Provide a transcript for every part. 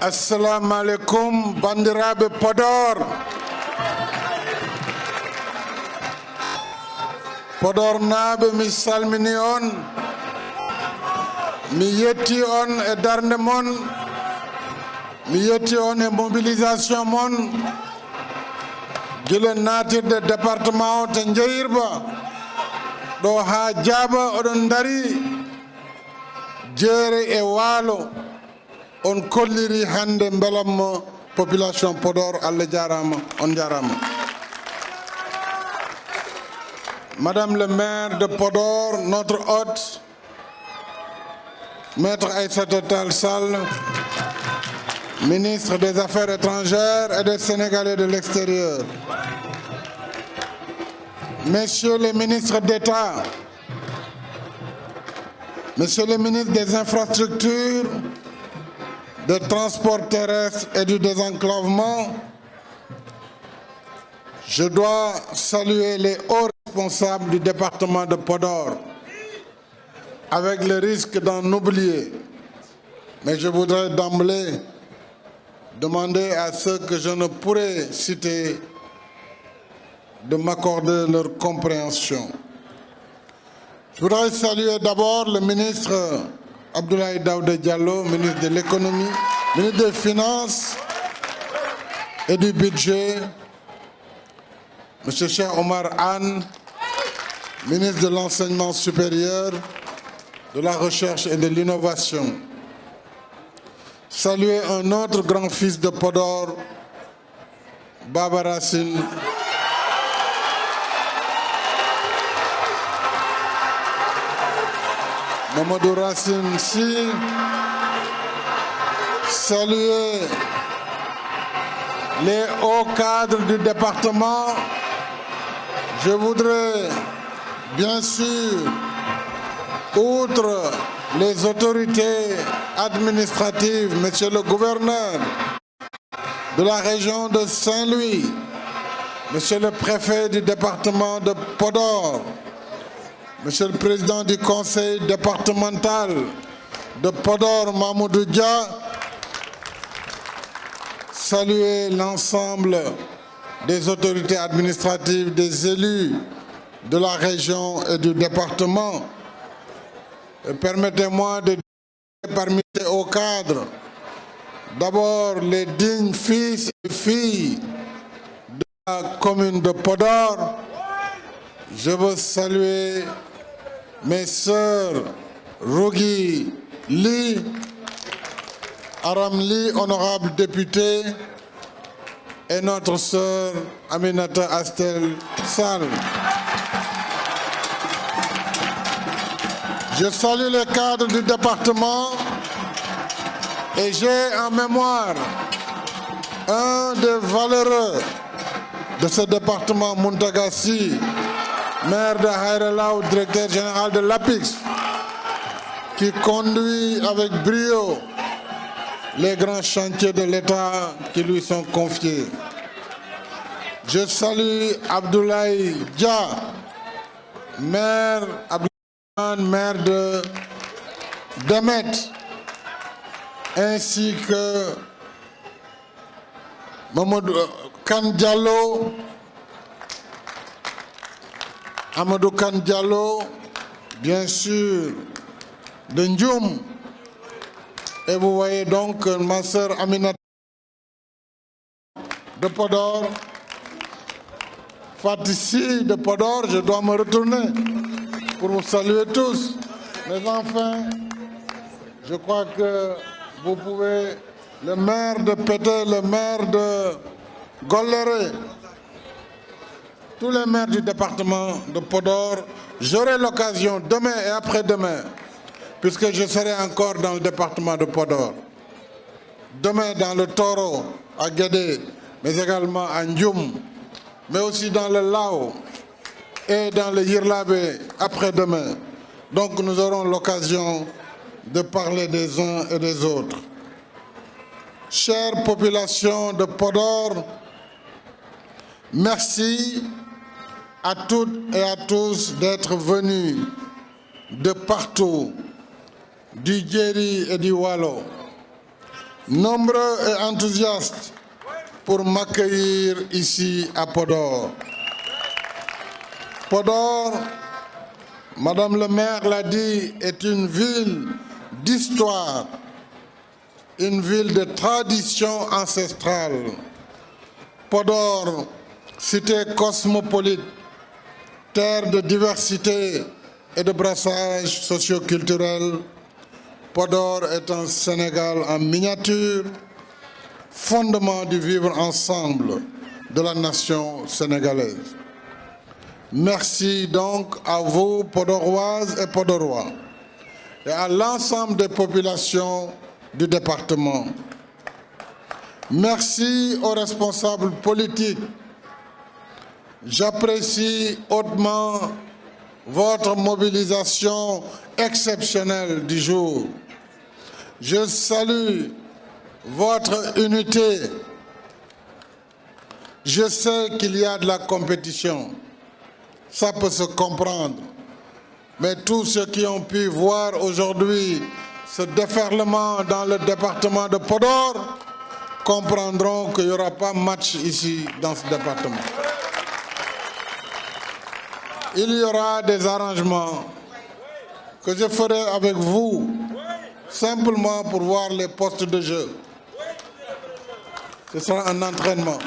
Assalamu alaikum bandiraɓe Podor. Podor naaɓe mi salmini on, mi yetti on e darde mon, mi yetti on e mobilisation mon gila natirde département o to Jeeyirba ɗo ha Diaba oɗon dari jeere e waalo on kolliri hande belammo population Podor. Allah jarama, on jarama. Madame le maire de Podor, notre hôte, Maître Aïssata Tall Sall, ministre des Affaires étrangères et des Sénégalais de l'extérieur. Messieurs les ministres d'État, Monsieur le ministre des Infrastructures, des Transports terrestres et du désenclavement, je dois saluer les hauts responsables du département de Podor, avec le risque d'en oublier. Mais je voudrais d'emblée demander à ceux que je ne pourrais citer de m'accorder leur compréhension. Je voudrais saluer d'abord le ministre Abdoulaye Daouda Diallo, ministre de l'économie, ministre des Finances et du Budget, M. Cheikh Omar Anne, ministre de l'Enseignement supérieur, de la Recherche et de l'Innovation. Saluer un autre grand fils de Podor, Baba Racine, Mamadou Racine Sy. Saluer les hauts cadres du département. Je voudrais bien sûr, outre les autorités administratives, Monsieur le gouverneur de la région de Saint-Louis, Monsieur le préfet du département de Podor, Monsieur le président du conseil départemental de Podor, Mamoudou Dia, saluer l'ensemble des autorités administratives, des élus de la région et du département. Permettez-moi de dire parmi ces hauts cadres, d'abord les dignes fils et filles de la commune de Podor. Je veux saluer mes sœurs Rougui Li, Aram Li, honorable députée, et notre sœur Aminata Astel Sall. Je salue les cadres du département et j'ai en mémoire un des valeureux de ce département, Mountaga Sy, maire de Haïrelaou, directeur général de l'APIX, qui conduit avec brio les grands chantiers de l'État qui lui sont confiés. Je salue Abdoulaye Dia, maire de Demet, ainsi que Mamadou Kane Diallo, Amadou Kane Diallo, bien sûr, de Ndioum. Et vous voyez donc ma sœur Aminata de Podor, Fatissi de Podor. Je dois me retourner pour vous saluer tous. Mais enfin, je crois que vous pouvez, le maire de Pété, le maire de Golléré, tous les maires du département de Podor, j'aurai l'occasion demain et après-demain, puisque je serai encore dans le département de Podor, demain dans le Toro, à Guédé, mais également à Ndioum, mais aussi dans le Lao et dans le Yirlabé après-demain. Donc nous aurons l'occasion de parler des uns et des autres. Chère population de Podor, merci à toutes et à tous d'être venus de partout, du Djeri et du Wallo, nombreux et enthousiastes pour m'accueillir ici à Podor. Podor, Madame le maire l'a dit, est une ville d'histoire, une ville de tradition ancestrale. Podor, cité cosmopolite, terre de diversité et de brassage socio-culturel. Podor est un Sénégal en miniature, fondement du vivre ensemble de la nation sénégalaise. Merci donc à vous, Podoroises et Podorois, et à l'ensemble des populations du département. Merci aux responsables politiques. J'apprécie hautement votre mobilisation exceptionnelle du jour. Je salue votre unité. Je sais qu'il y a de la compétition. Ça peut se comprendre. Mais tous ceux qui ont pu voir aujourd'hui ce déferlement dans le département de Podor comprendront qu'il n'y aura pas match ici dans ce département. Il y aura des arrangements que je ferai avec vous, simplement pour voir les postes de jeu. Ce sera un entraînement.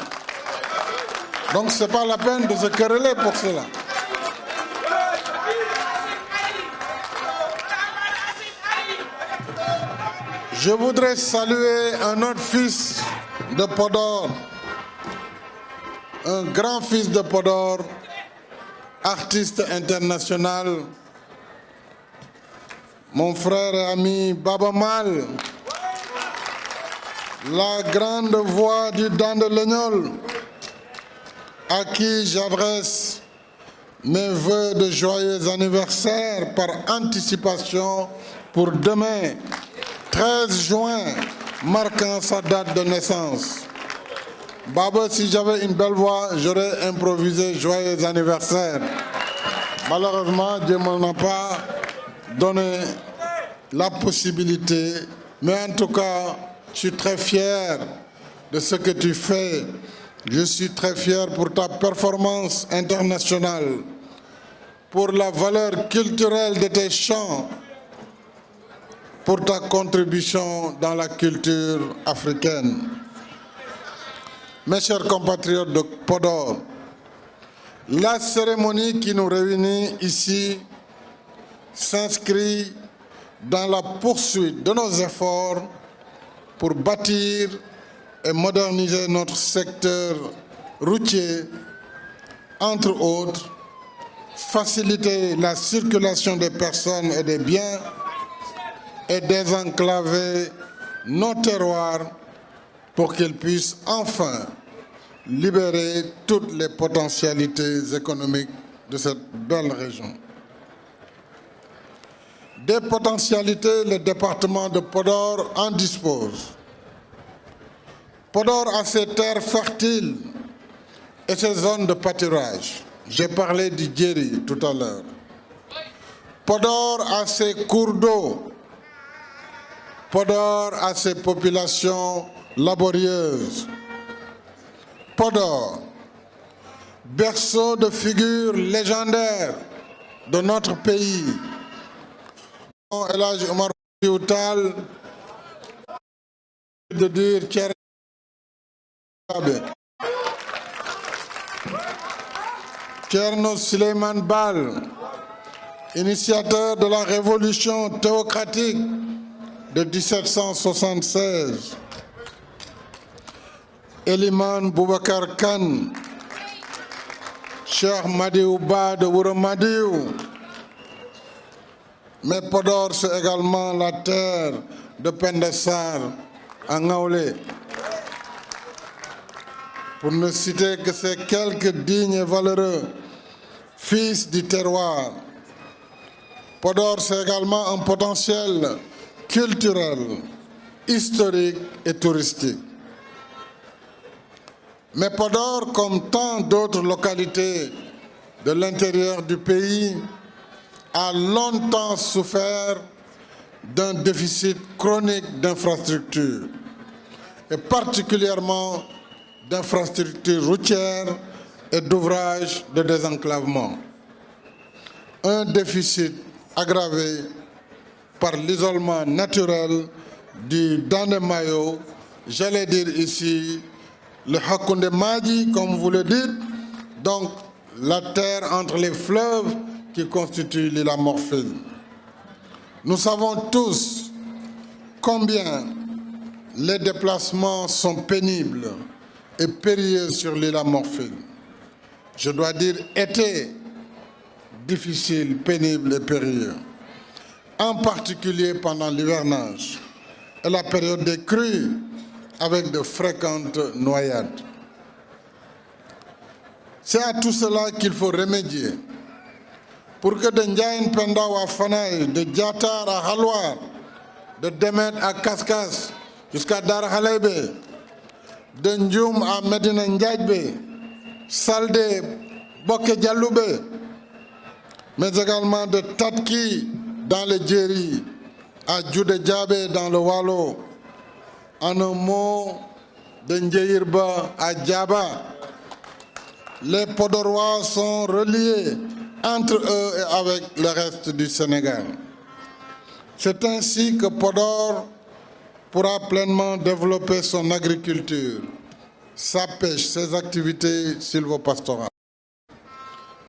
Donc ce n'est pas la peine de se quereller pour cela. Je voudrais saluer un autre fils de Podor, un grand fils de Podor, artiste international, mon frère et ami Baba Mal, la grande voix du Dandelégnol, à qui j'adresse mes vœux de joyeux anniversaire par anticipation pour demain, 13 juin, marquant sa date de naissance. Baba, si j'avais une belle voix, j'aurais improvisé joyeux anniversaire. Malheureusement, Dieu ne m'en a pas donné la possibilité, mais en tout cas, je suis très fier de ce que tu fais. Je suis très fier pour ta performance internationale, pour la valeur culturelle de tes chants, pour ta contribution dans la culture africaine. Mes chers compatriotes de Podor, la cérémonie qui nous réunit ici s'inscrit dans la poursuite de nos efforts pour bâtir et moderniser notre secteur routier, entre autres, faciliter la circulation des personnes et des biens et désenclaver nos terroirs pour qu'ils puissent enfin libérer toutes les potentialités économiques de cette belle région. Des potentialités, le département de Podor en dispose. Podor a ses terres fertiles et ses zones de pâturage. J'ai parlé du Djeri tout à l'heure. Podor a ses cours d'eau. Podor a ses populations laborieuses. Podor, berceau de figures légendaires de notre pays. El Hadji Omar Foutiyou Tall, de dire Thierno Souleymane Baal, initiateur de la révolution théocratique de 1776. Eliman Boubacar Kane, Cheikh Madiou Ba de Wuro Madiou. Mais Podor, c'est également la terre de Penda Sarr à Ngaoulé. Pour ne citer que ces quelques dignes et valeureux fils du terroir. Podor, c'est également un potentiel culturel, historique et touristique. Mais Podor, comme tant d'autres localités de l'intérieur du pays, a longtemps souffert d'un déficit chronique d'infrastructures. et particulièrement d'infrastructures routières et d'ouvrages de désenclavement. Un déficit aggravé par l'isolement naturel du Dandemayo, j'allais dire ici le Hakoundé Madi, comme vous le dites, donc la terre entre les fleuves qui constituent l'île à Morphine. Nous savons tous combien les déplacements sont pénibles et périlleux sur l'île à Morphine. Je dois dire étaient difficiles, pénibles et périlleux, en particulier pendant l'hivernage et la période des crues avec de fréquentes noyades. C'est à tout cela qu'il faut remédier pour que de Ndiaye Penda à Fanaï, de Diatar à Halwar, de Demet à Kaskas jusqu'à Dar Halebe, de Ndioum à Medina Ndiaye, Saldé, Boké Dialoubé, mais également de Tatki dans le Djeri, à Djoudé Djabé dans le Wallo, en un mot, de Ndjeirba à Djaba. Les Podorois sont reliés entre eux et avec le reste du Sénégal. C'est ainsi que Podor pourra pleinement développer son agriculture, sa pêche, ses activités sylvopastorales.